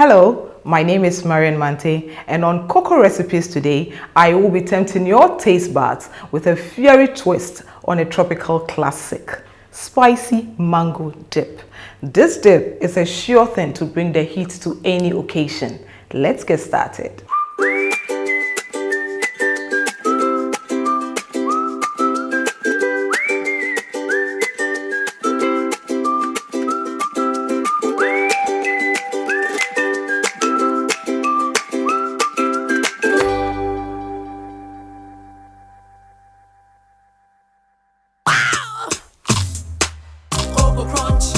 Hello, my name is Marian Mante, and on Koco Recipes today, I will be tempting your taste buds with a fiery twist on a tropical classic, spicy mango dip. This dip is a sure thing to bring the heat to any occasion. Let's get started. Koco Crunch,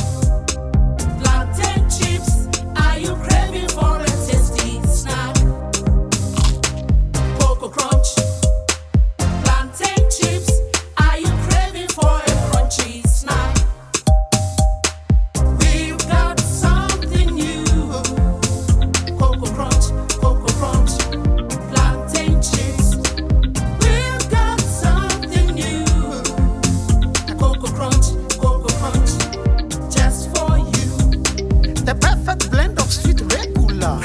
plantain chips. Are you craving for a tasty snack? Koco Crunch, plantain chips. Are you craving for a crunchy snack? We've got something new. Koco Crunch, plantain chips. We've got something new. Koco Crunch. Just for you. The perfect blend of sweet regular.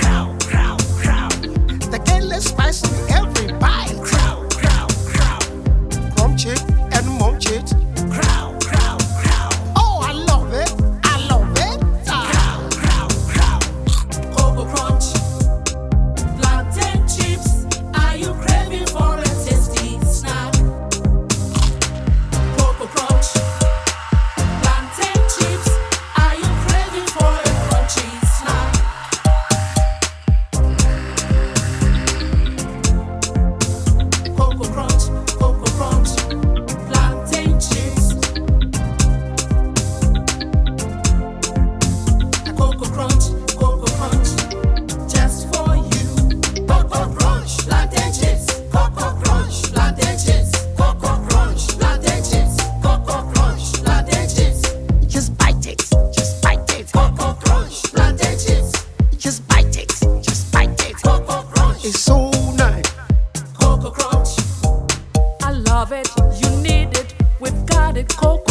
The Kele spice in every bite. Crunch it and munch it. Oh, I love it. I love it. Koco Crunch, plantain chips. Are you craving for a tasty snack? Koco Crunch, plantain chips. Are you craving for a crunchy snack? Koco Crunch, plantain chips. Koco Crunch, just for you. Koco Crunch, plantain chips. Koco Crunch, plantain chips. Koco Crunch, plantain chips. Koco Crunch, plantain chips. Just bite it. Just bite it. Koco Crunch, plantain chips. Just bite it. Just bite it. Koco Crunch, It's so nice. Koco Crunch. I love it. You need it. We've got it. Koco